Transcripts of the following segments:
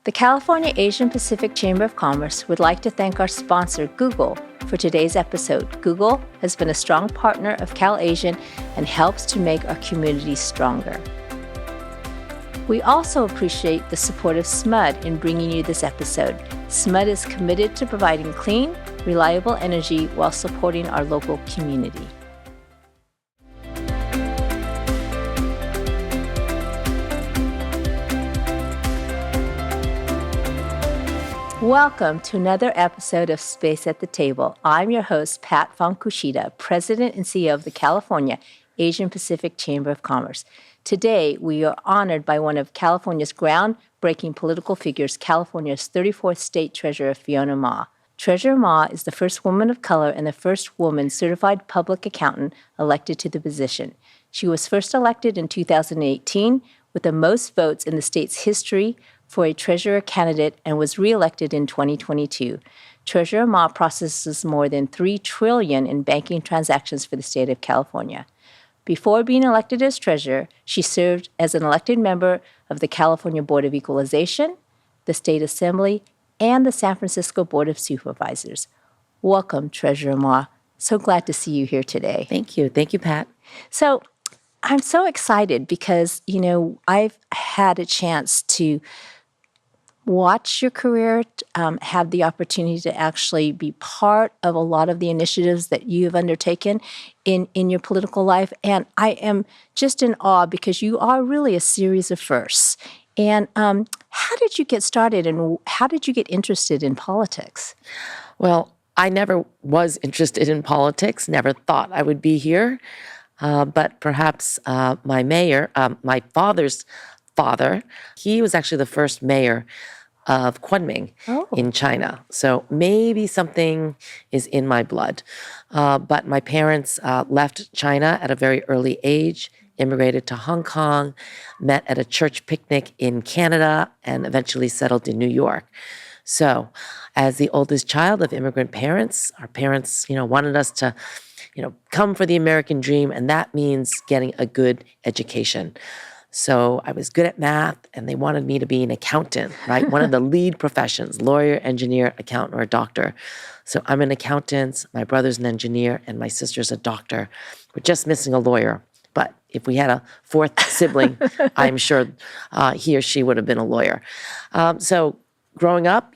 The California Asian Pacific Chamber of Commerce would like to thank our sponsor, Google, for today's episode. Google has been a strong partner of CalAsian and helps to make our community stronger. We also appreciate the support of SMUD in bringing you this episode. SMUD is committed to providing clean, reliable energy while supporting our local community. Welcome to another episode of Space at the Table. I'm your host, Pat Von Kushida, President and CEO of the California Asian Pacific Chamber of Commerce. Today, we are honored by one of California's groundbreaking political figures, California's 34th State Treasurer, Fiona Ma. Treasurer Ma is the first woman of color and the first woman certified public accountant elected to the position. She was first elected in 2018 with the most votes in the state's history for a treasurer candidate and was reelected in 2022. Treasurer Ma processes more than $3 trillion in banking transactions for the state of California. Before being elected as treasurer, she served as an elected member of the California Board of Equalization, the State Assembly, and the San Francisco Board of Supervisors. Welcome, Treasurer Ma. So glad to see you here today. Thank you. Thank you, Pat. So I'm so excited because, I've had a chance to watch your career, have the opportunity to actually be part of a lot of the initiatives that you have undertaken in your political life. And I am just in awe because you are really a series of firsts. And how did you get started and how did you get interested in politics? Well, I never was interested in politics, never thought I would be here. But perhaps my mayor, my father's father, he was actually the first mayor of Kunming in China. So maybe something is in my blood. But my parents left China at a very early age, immigrated to Hong Kong, met at a church picnic in Canada, and eventually settled in New York. So as the oldest child of immigrant parents, our parents, wanted us to come for the American dream, and that means getting a good education. So I was good at math, and they wanted me to be an accountant, right? One of the lead professions, lawyer, engineer, accountant, or a doctor. So I'm an accountant, my brother's an engineer, and my sister's a doctor. We're just missing a lawyer. But if we had a fourth sibling, I'm sure he or she would have been a lawyer. So growing up,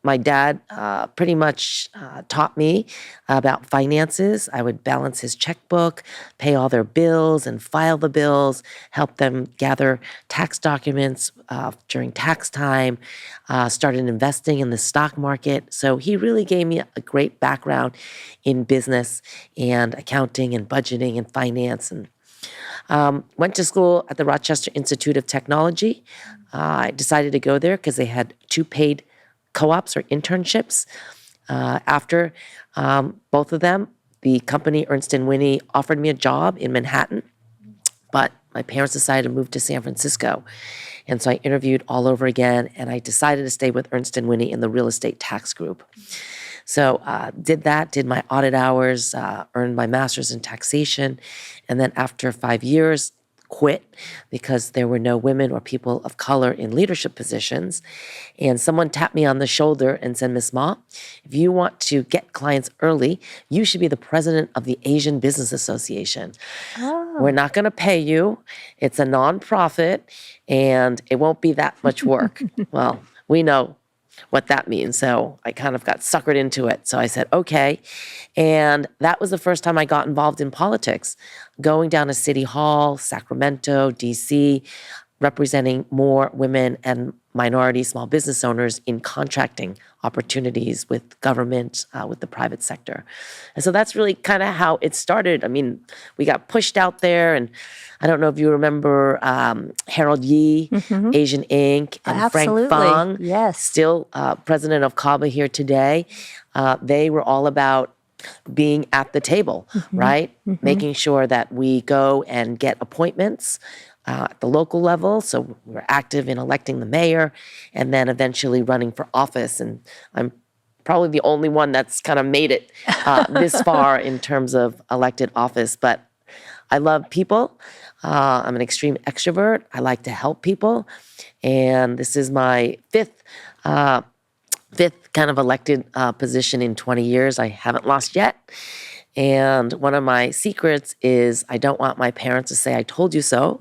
my dad pretty much taught me about finances. I would balance his checkbook, pay all their bills and file the bills, help them gather tax documents during tax time, started investing in the stock market. So he really gave me a great background in business and accounting and budgeting and finance. And went to school at the Rochester Institute of Technology. I decided to go there because they had 2 paid co-ops or internships. After both of them, the company Ernst & Whinney offered me a job in Manhattan, but my parents decided to move to San Francisco. And so I interviewed all over again, and I decided to stay with Ernst & Whinney in the real estate tax group. So did my audit hours, earned my master's in taxation, and then after 5 years, quit because there were no women or people of color in leadership positions. And someone tapped me on the shoulder and said, Miss Ma, if you want to get clients early, you should be the president of the Asian Business Association. Oh. We're not going to pay you. It's a nonprofit and it won't be that much work. Well, we know what that means. So I kind of got suckered into it. So I said, okay. And that was the first time I got involved in politics, going down to City Hall, Sacramento, DC, representing more women and minority small business owners in contracting opportunities with government, with the private sector. And so that's really kind of how it started. I mean, we got pushed out there, and I don't know if you remember Harold Yee, Asian Inc., and Absolutely. Frank Fong, yes, still president of CABA here today. They were all about being at the table, right? Making sure that we go and get appointments at the local level. So we're active in electing the mayor and then eventually running for office. And I'm probably the only one that's kind of made it this far in terms of elected office. But I love people. I'm an extreme extrovert. I like to help people. And this is my fifth kind of elected position in 20 years. I haven't lost yet. And one of my secrets is I don't want my parents to say, I told you so.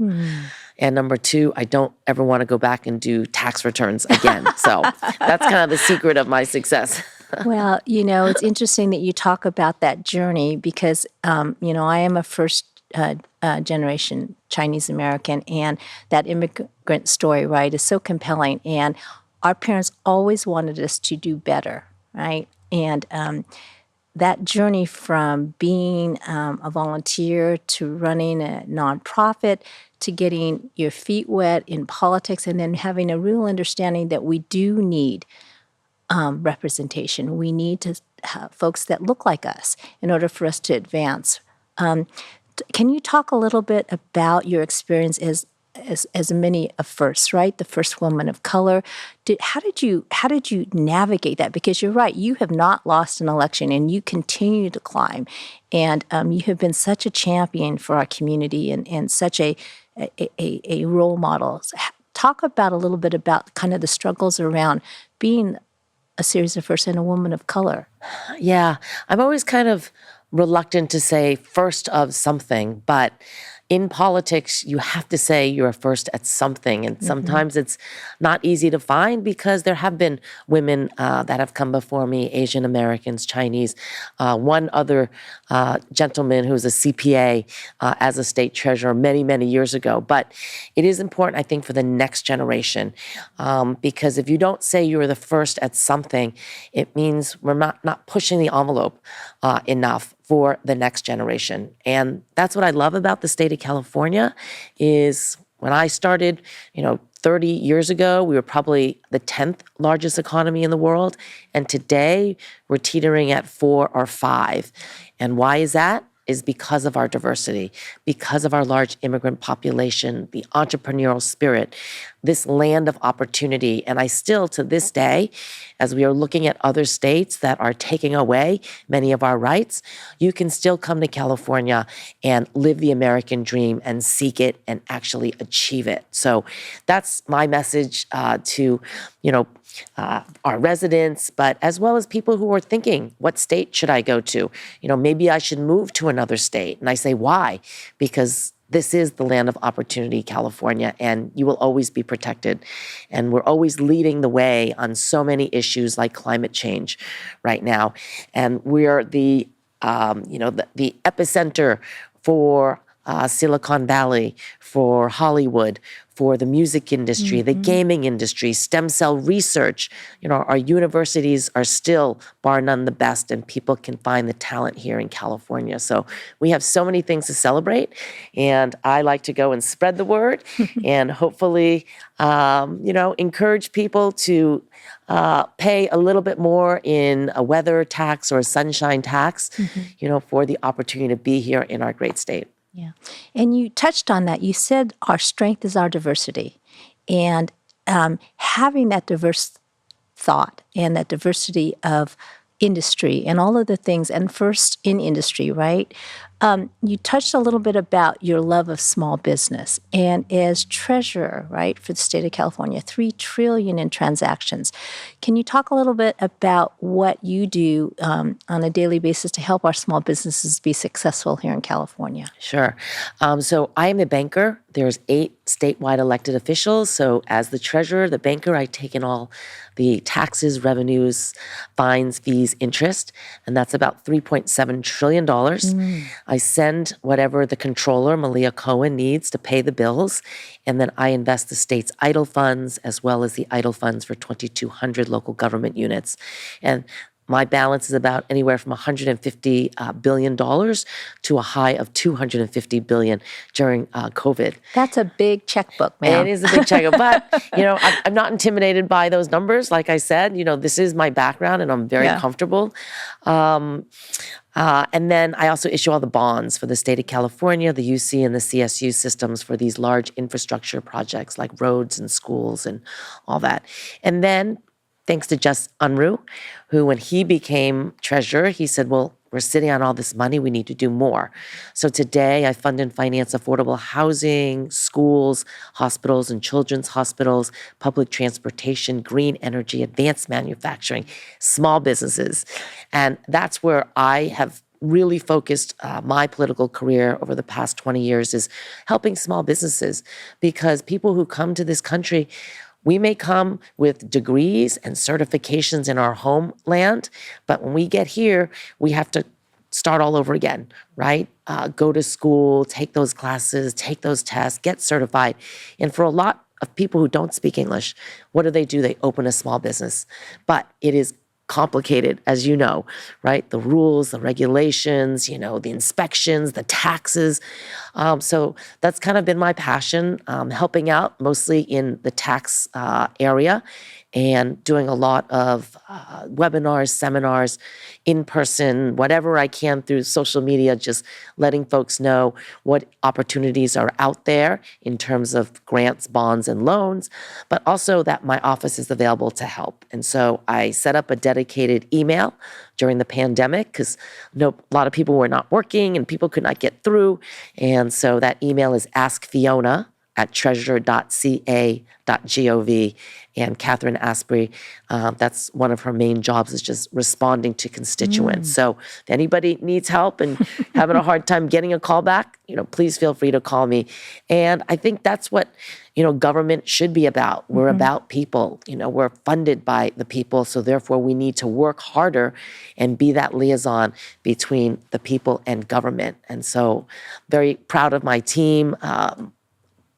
And number two, I don't ever want to go back and do tax returns again. So that's kind of the secret of my success. Well, it's interesting that you talk about that journey because, I am a first generation Chinese American, and that immigrant story, right, is so compelling. And our parents always wanted us to do better, right? And that journey from being a volunteer to running a nonprofit to getting your feet wet in politics and then having a real understanding that we do need representation. We need to have folks that look like us in order for us to advance. Can you talk a little bit about your experience as many of first, right? The first woman of color. How did you navigate that? Because you're right, you have not lost an election and you continue to climb, and you have been such a champion for our community and such a role model. Talk about a little bit about kind of the struggles around being a series of first and a woman of color. Yeah, I'm always kind of reluctant to say first of something, but in politics, you have to say you're first at something. And sometimes it's not easy to find because there have been women that have come before me, Asian Americans, Chinese. One other gentleman who was a CPA as a state treasurer many, many years ago. But it is important, I think, for the next generation because if you don't say you were the first at something, it means we're not pushing the envelope enough for the next generation. And that's what I love about the state of California is when I started, 30 years ago, we were probably the 10th largest economy in the world. And today we're teetering at 4 or 5. And why is that? Is because of our diversity, because of our large immigrant population, the entrepreneurial spirit, this land of opportunity. And I still, to this day, as we are looking at other states that are taking away many of our rights, you can still come to California and live the American dream and seek it and actually achieve it. So that's my message to, our residents, but as well as people who are thinking, what state should I go to? Maybe I should move to another state. And I say, why? Because this is the land of opportunity, California, and you will always be protected. And we're always leading the way on so many issues like climate change right now. And we're the epicenter for Silicon Valley, for Hollywood, for the music industry, the gaming industry, stem cell research. Our universities are still, bar none, the best, and people can find the talent here in California. So we have so many things to celebrate, and I like to go and spread the word and hopefully, encourage people to pay a little bit more in a weather tax or a sunshine tax, for the opportunity to be here in our great state. Yeah. And you touched on that. You said our strength is our diversity. And having that diverse thought and that diversity of industry and all of the things, and first in industry, right? You touched a little bit about your love of small business. And as treasurer, right, for the state of California, $3 trillion in transactions. Can you talk a little bit about what you do on a daily basis to help our small businesses be successful here in California? Sure. So I am a banker. There's 8 statewide elected officials. So as the treasurer, the banker, I take in all the taxes, revenues, fines, fees, interest, and that's about $3.7 trillion. I send whatever the controller, Malia Cohen, needs to pay the bills, and then I invest the state's idle funds as well as the idle funds for 2,200 local government units. And my balance is about anywhere from $150 billion to a high of $250 billion during COVID. That's a big checkbook, man. It is a big checkbook, but I'm not intimidated by those numbers. Like I said, this is my background, and I'm very comfortable. And then I also issue all the bonds for the state of California, the UC and the CSU systems for these large infrastructure projects like roads and schools and all that. And then thanks to Just Unruh, who, when he became treasurer, he said, well, we're sitting on all this money. We need to do more. So today I fund and finance affordable housing, schools, hospitals and children's hospitals, public transportation, green energy, advanced manufacturing, small businesses. And that's where I have really focused my political career over the past 20 years, is helping small businesses, because people who come to this country, we may come with degrees and certifications in our homeland, but when we get here, we have to start all over again, right? Go to school, take those classes, take those tests, get certified. And for a lot of people who don't speak English, what do? They open a small business. But it is complicated, as you know, right? The rules, the regulations, the inspections, the taxes. So that's kind of been my passion, helping out mostly in the tax area, and doing a lot of webinars, seminars, in person, whatever I can through social media, just letting folks know what opportunities are out there in terms of grants, bonds, and loans, but also that my office is available to help. And so I set up a dedicated email during the pandemic, because a lot of people were not working and people could not get through. And so that email is askfiona@treasurer.ca.gov. And Catherine Asprey, that's one of her main jobs, is just responding to constituents. So if anybody needs help and having a hard time getting a call back, please feel free to call me. And I think that's what, government should be about. We're about people. We're funded by the people. So therefore, we need to work harder and be that liaison between the people and government. And so very proud of my team.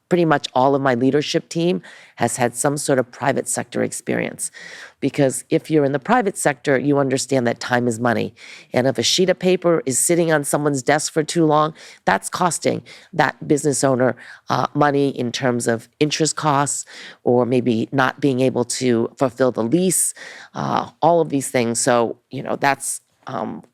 Pretty much all of my leadership team has had some sort of private sector experience. Because if you're in the private sector, you understand that time is money. And if a sheet of paper is sitting on someone's desk for too long, that's costing that business owner money in terms of interest costs, or maybe not being able to fulfill the lease, all of these things. So, that's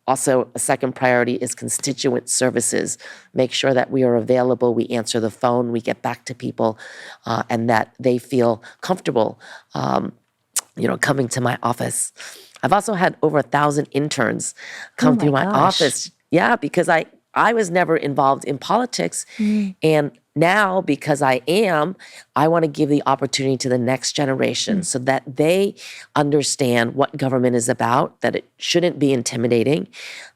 also, a second priority is constituent services. Make sure that we are available, we answer the phone, we get back to people, and that they feel comfortable, coming to my office. I've also had over 1,000 interns come through my office. Yeah, because I was never involved in politics. And now, because I want to give the opportunity to the next generation so that they understand what government is about, that it shouldn't be intimidating.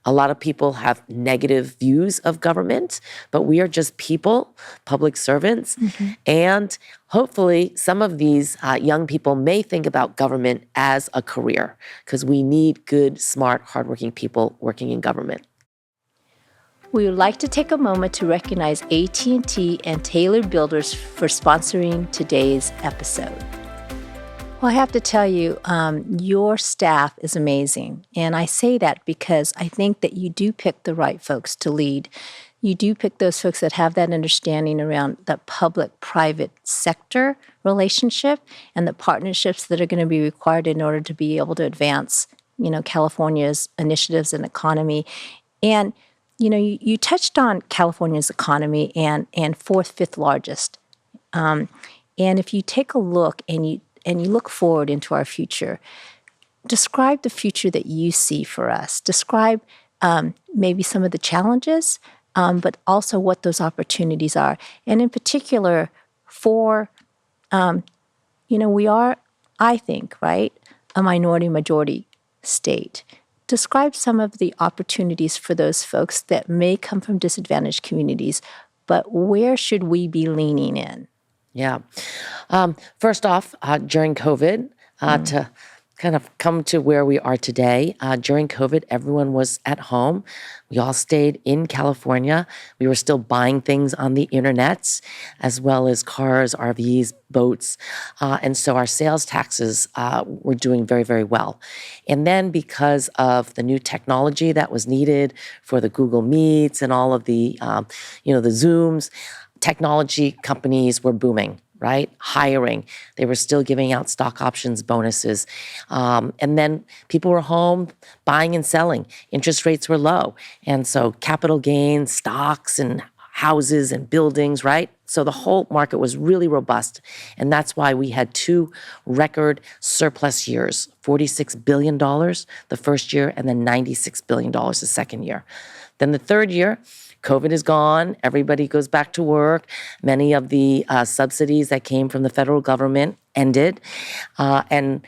A lot of people have negative views of government, but we are just people, public servants. And hopefully some of these young people may think about government as a career, because we need good, smart, hardworking people working in government. We would like to take a moment to recognize AT&T and Taylor Builders for sponsoring today's episode. Well, I have to tell you, your staff is amazing. And I say that because I think that you do pick the right folks to lead. You do pick those folks that have that understanding around the public-private sector relationship and the partnerships that are going to be required in order to be able to advance, California's initiatives and economy. And you touched on California's economy and fourth, fifth largest. And if you take a look and you look forward into our future, describe the future that you see for us. Describe maybe some of the challenges, but also what those opportunities are. And in particular, for, we are, I think, right, a minority-majority state. Describe some of the opportunities for those folks that may come from disadvantaged communities, but where should we be leaning in? Yeah. First off, during COVID, to kind of come to where we are today, during COVID, everyone was at home. We all stayed in California. We were still buying things on the internet, as well as cars, RVs, boats. And so our sales taxes were doing very, very well. And then because of the new technology that was needed for the Google Meets and all of the, the Zooms, technology companies were booming, right? Hiring. They were still giving out stock options bonuses. And then people were home buying and selling. Interest rates were low. And so capital gains, stocks, and houses and buildings, right? So the whole market was really robust. And that's why we had 2 record surplus years, $46 billion the first year and then $96 billion the second year. Then the third year, COVID is gone. Everybody goes back to work. Many of the subsidies that came from the federal government ended. And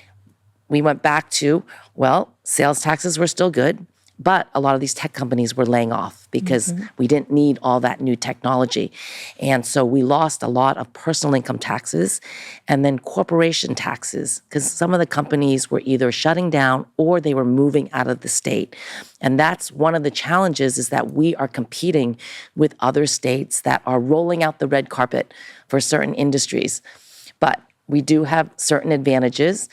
we went back to, well, sales taxes were still good, but a lot of these tech companies were laying off because we didn't need all that new technology. And so we lost a lot of personal income taxes and then corporation taxes because some of the companies were either shutting down or they were moving out of the state. And that's one of the challenges, is that we are competing with other states that are rolling out the red carpet for certain industries. But we do have certain advantages.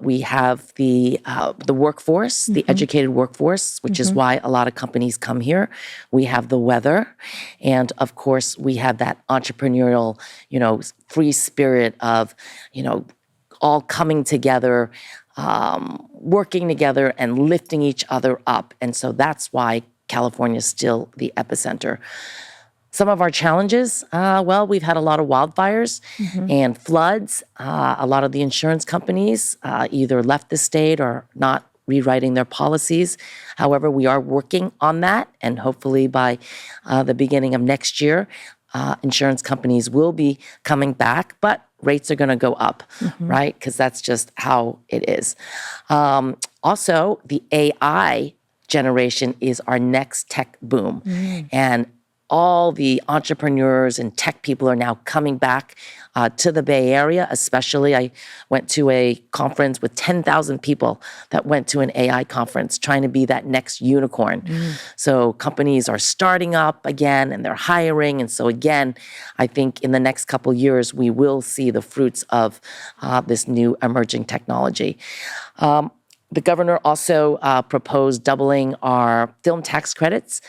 We have the workforce, the educated workforce, which is why a lot of companies come here. We have the weather. And of course, we have that entrepreneurial, free spirit of, all coming together, working together and lifting each other up. And so that's why California is still the epicenter. Some of our challenges, we've had a lot of wildfires and floods. A lot of the insurance companies either left the state or not rewriting their policies. However, we are working on that, and hopefully by the beginning of next year, insurance companies will be coming back, but rates are going to go up, right? Because that's just how it is. Also, the AI generation is our next tech boom. And all the entrepreneurs and tech people are now coming back to the Bay Area, especially. I went to a conference with 10,000 people that went to an AI conference trying to be that next unicorn. So companies are starting up again and they're hiring. And so again, I think in the next couple of years, we will see the fruits of this new emerging technology. The governor also proposed doubling our film tax credits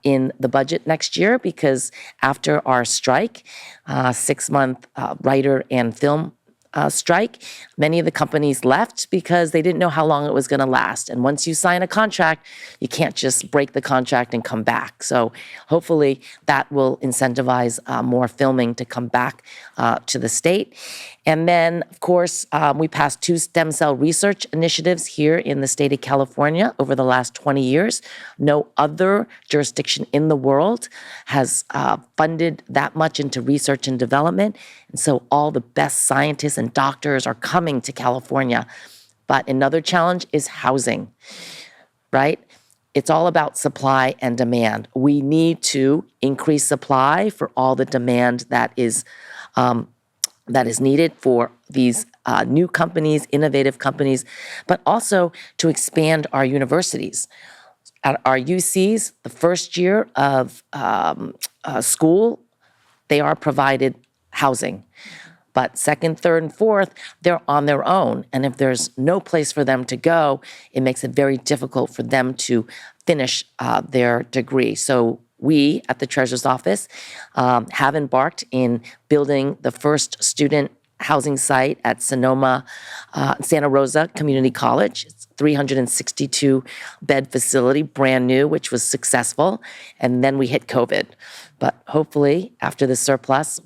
in the budget next year, because after our strike, 6-month writer and film strike, many of the companies left because they didn't know how long it was going to last. And once you sign a contract, you can't just break the contract and come back. So hopefully that will incentivize more filming to come back to the state. And then, of course, we passed 2 stem cell research initiatives here in the state of California over the last 20 years. No other jurisdiction in the world has funded that much into research and development. And so all the best scientists and doctors are coming to California. But another challenge is housing, right? It's all about supply and demand. We need to increase supply for all the demand that is needed for these new companies, innovative companies, but also to expand our universities. At our UCs, the first year of school, they are provided housing. But second, third, and fourth, they're on their own. And if there's no place for them to go, it makes it very difficult for them to finish their degree. So we at the Treasurer's Office have embarked in building the first student housing site at Santa Rosa Community College. It's a 362-bed facility, brand new, which was successful. And then we hit COVID. But hopefully, after the surplus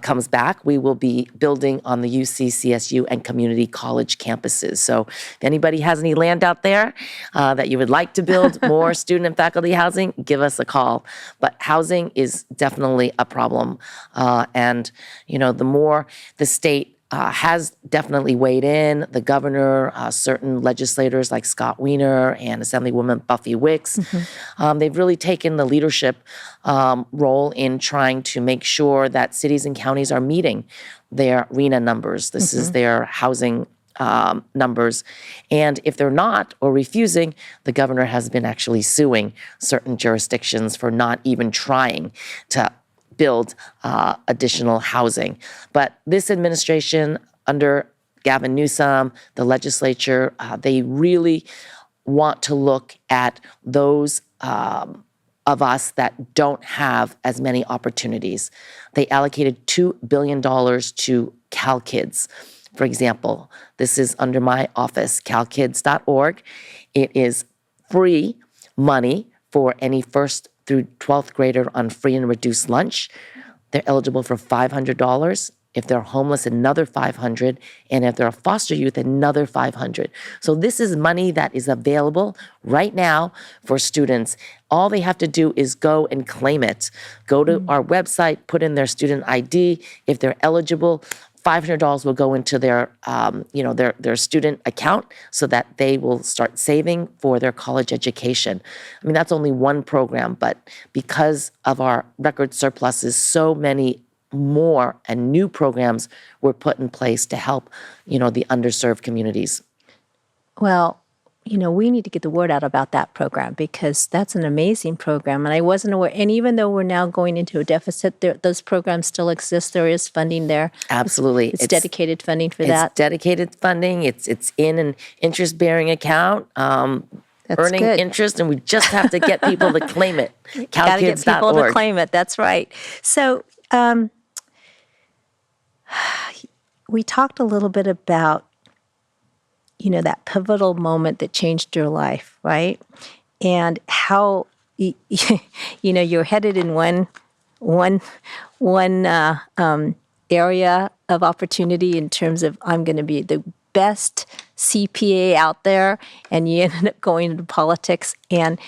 comes back, we will be building on the UC, CSU, and community college campuses. So if anybody has any land out there that you would like to build more student and faculty housing, give us a call. But housing is definitely a problem. And, the more the state has definitely weighed in. The governor, certain legislators like Scott Wiener and Assemblywoman Buffy Wicks, they've really taken the leadership role in trying to make sure that cities and counties are meeting their RENA numbers. This is their housing numbers. And if they're not or refusing, the governor has been actually suing certain jurisdictions for not even trying to build additional housing. But this administration under Gavin Newsom, the legislature, they really want to look at those of us that don't have as many opportunities. They allocated $2 billion to CalKIDS. For example, this is under my office, calkids.org. It is free money for any first through 12th grader on free and reduced lunch. They're eligible for $500. If they're homeless, another $500. And if they're a foster youth, another $500. So this is money that is available right now for students. All they have to do is go and claim it. Go to our website, put in their student ID. If they're eligible, $500 will go into their student account so that they will start saving for their college education. I mean, that's only one program, but because of our record surpluses, so many more and new programs were put in place to help, the underserved communities. Well, we need to get the word out about that program because that's an amazing program. And I wasn't aware. And even though we're now going into a deficit, those programs still exist. There is funding there. Absolutely. It's dedicated funding for that. It's dedicated funding. It's in an interest-bearing account. Earning good. interest, and we just have to get people to claim it. Got to get people to claim it. That's right. So we talked a little bit about that pivotal moment that changed your life, right? And how you're headed in one area of opportunity in terms of I'm going to be the best CPA out there, and you ended up going into politics. And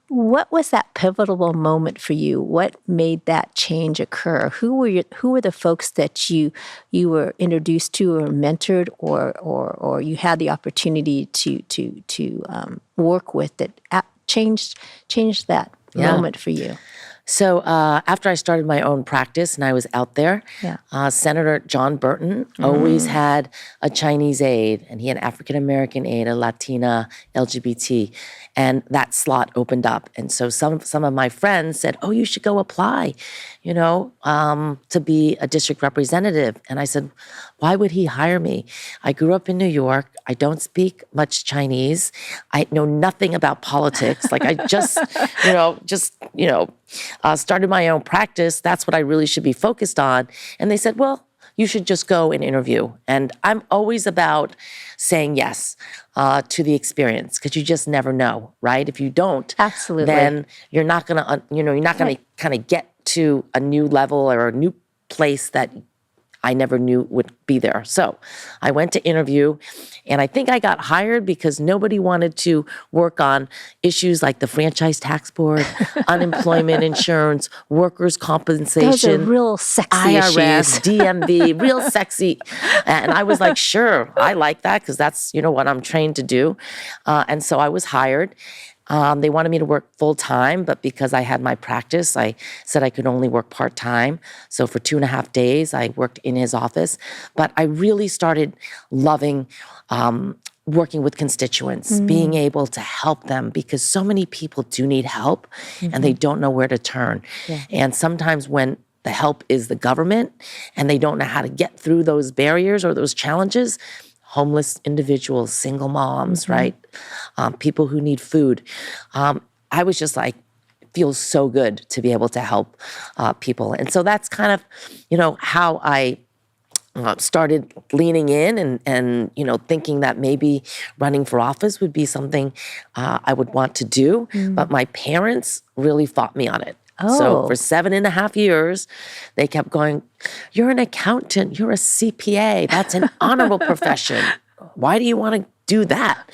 what was that pivotal moment for you? What made that change occur? Who were the folks that you were introduced to or mentored or you had the opportunity to work with that changed that moment for you? So after I started my own practice and I was out there, Senator John Burton always had a Chinese aide, and he had African-American aide, a Latina, LGBT, and that slot opened up. And so some of my friends said, oh, you should go apply, to be a district representative. And I said, why would he hire me? I grew up in New York. I don't speak much Chinese. I know nothing about politics. Like I just started my own practice. That's what I really should be focused on. And they said, well, you should just go and interview. And I'm always about saying yes to the experience because you just never know, right? If you don't, absolutely, then you're not gonna, kind of get to a new level or a new place that I never knew would be there. So I went to interview, and I think I got hired because nobody wanted to work on issues like the franchise tax board, unemployment insurance, workers' compensation. Those are real sexy IRS, issues. DMV, real sexy. And I was like, sure, I like that because that's, what I'm trained to do. And so I was hired. They wanted me to work full-time, but because I had my practice, I said I could only work part-time. So for 2.5 days, I worked in his office. But I really started loving working with constituents, being able to help them because so many people do need help and they don't know where to turn. Yeah. And sometimes when the help is the government and they don't know how to get through those barriers or those challenges, homeless individuals, single moms, right? People who need food. I was just like, it feels so good to be able to help people. And so that's kind of, how I started leaning in and thinking that maybe running for office would be something I would want to do. But my parents really fought me on it. Oh. So for 7.5 years, they kept going, you're an accountant, you're a CPA, that's an honorable profession. Why do you want to do that?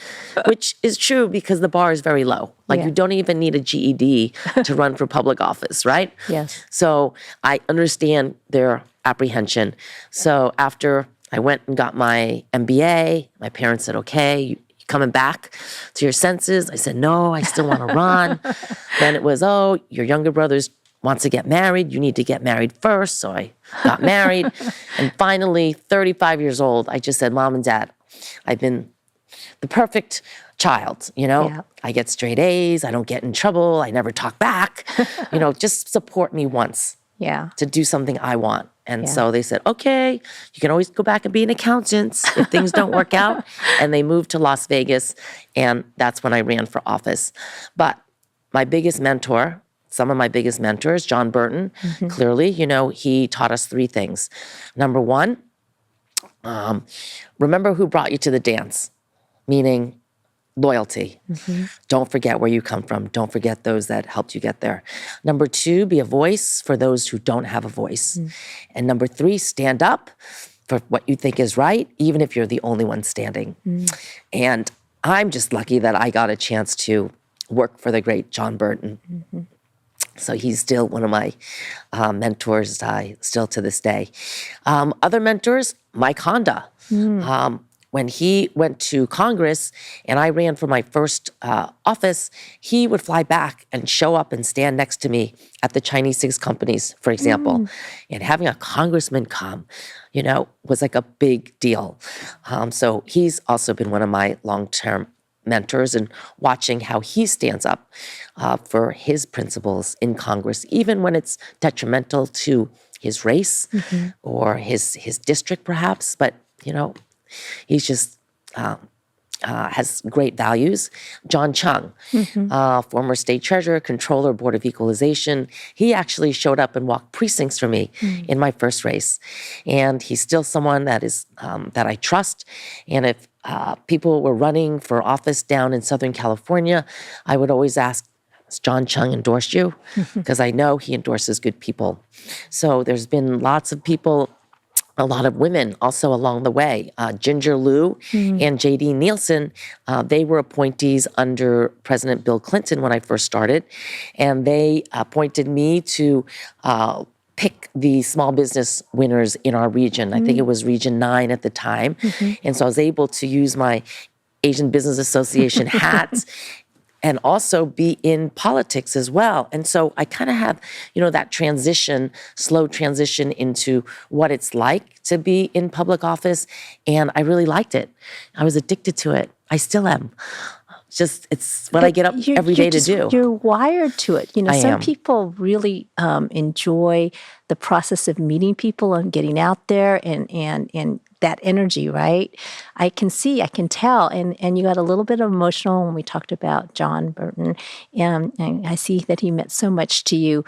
Which is true because the bar is very low. Like you don't even need a GED to run for public office, right? Yes. So I understand their apprehension. So after I went and got my MBA, my parents said, okay, you coming back to your senses? I said, no, I still want to run. Then it was, oh, your younger brothers wants to get married. You need to get married first. So I got married. And finally, 35 years old, I just said, Mom and Dad, I've been the perfect child, Yeah. I get straight A's. I don't get in trouble. I never talk back. Just support me once. Yeah. To do something I want. And so they said, okay, you can always go back and be an accountant if things don't work out. And they moved to Las Vegas, and that's when I ran for office. But my biggest mentor, some of my biggest mentors, John Burton, clearly, he taught us 3 things. Number 1, remember who brought you to the dance, meaning loyalty. Don't forget where you come from. Don't forget those that helped you get there. Number 2, be a voice for those who don't have a voice. And number 3, stand up for what you think is right, even if you're the only one standing. And I'm just lucky that I got a chance to work for the great John Burton. So he's still one of my mentors, still to this day. Other mentors, Mike Honda. When he went to Congress and I ran for my first office, he would fly back and show up and stand next to me at the Chinese 6 companies, for example. And having a congressman come, was like a big deal. So he's also been one of my long-term mentors, and watching how he stands up for his principles in Congress, even when it's detrimental to his race or his district perhaps. But, he's just has great values. John Chung, former state treasurer, controller, Board of Equalization. He actually showed up and walked precincts for me in my first race. And he's still someone that is that I trust. And if people were running for office down in Southern California, I would always ask, has John Chung endorsed you? Because I know he endorses good people. So there's been lots of people, a lot of women also along the way. Ginger Liu and J.D. Nielsen, they were appointees under President Bill Clinton when I first started. And they appointed me to pick the small business winners in our region. I think it was Region 9 at the time. And so I was able to use my Asian Business Association hat and also be in politics as well. And so I kind of have, that transition, slow transition into what it's like to be in public office. And I really liked it. I was addicted to it. I still am. It's what I get up every day to do. You're wired to it. I Some am. people really enjoy the process of meeting people and getting out there and that energy, right? I can tell. And you got a little bit emotional when we talked about John Burton. And I see that he meant so much to you.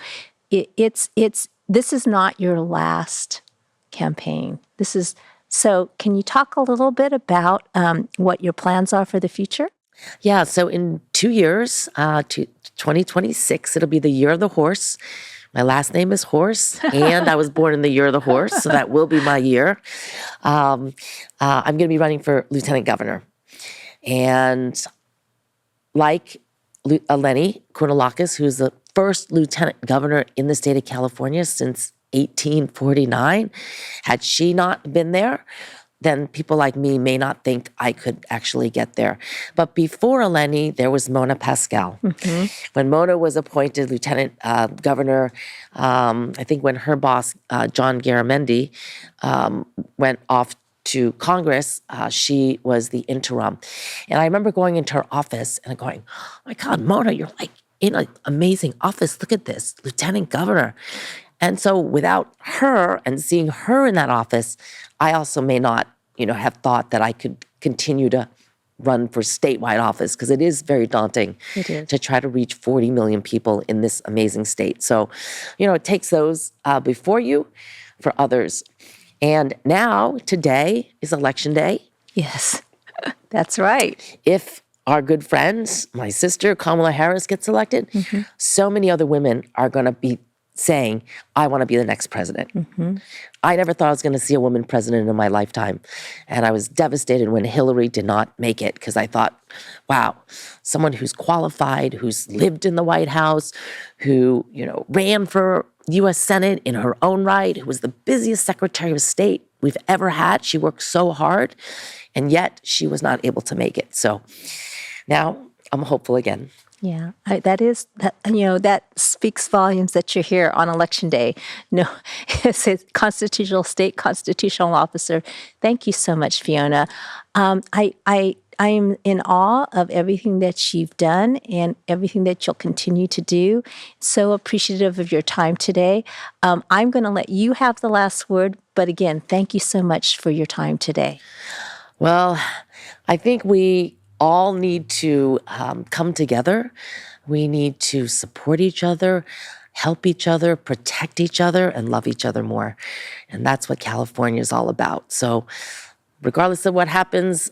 This is not your last campaign. So can you talk a little bit about what your plans are for the future? Yeah, so in 2 years, 2026, it'll be the year of the horse. My last name is Horse, and I was born in the year of the horse, so that will be my year. I'm going to be running for lieutenant governor. And like Eleni Kounalakis, who's the first lieutenant governor in the state of California since 1849, had she not been there, then people like me may not think I could actually get there. But before Eleni, there was Mona Pascal. When Mona was appointed lieutenant governor, I think when her boss, John Garamendi, went off to Congress, she was the interim. And I remember going into her office and going, oh my God, Mona, you're like in an amazing office. Look at this, lieutenant governor. And so without her and seeing her in that office, I also may not, have thought that I could continue to run for statewide office, because it is very daunting to try to reach 40 million people in this amazing state. So, it takes those before you for others. And now, today is election day. Yes, that's right. If our good friends, my sister Kamala Harris gets elected, so many other women are going to be saying, I want to be the next president. I never thought I was going to see a woman president in my lifetime. And I was devastated when Hillary did not make it, because I thought, wow, someone who's qualified, who's lived in the White House, who, ran for U.S. Senate in her own right, who was the busiest Secretary of State we've ever had. She worked so hard, and yet she was not able to make it. So now I'm hopeful again. Yeah, that speaks volumes that you're here on election day. No, it's a state constitutional officer. Thank you so much, Fiona. I am in awe of everything that you've done and everything that you'll continue to do. So appreciative of your time today. I'm going to let you have the last word, but again, thank you so much for your time today. Well, I think we all need to come together. We need to support each other, help each other, protect each other, and love each other more. And that's what California is all about. So regardless of what happens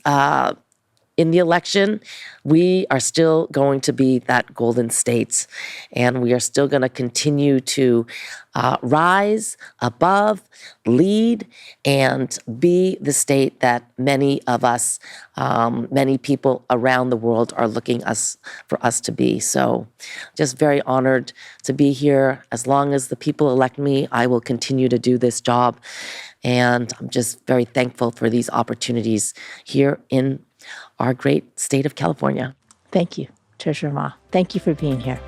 in the election, we are still going to be that golden state, and we are still going to continue to rise above, lead, and be the state that many of us, many people around the world are looking for us to be. So just very honored to be here. As long as the people elect me, I will continue to do this job. And I'm just very thankful for these opportunities here in our great state of California. Thank you, Treasurer Ma. Thank you for being here.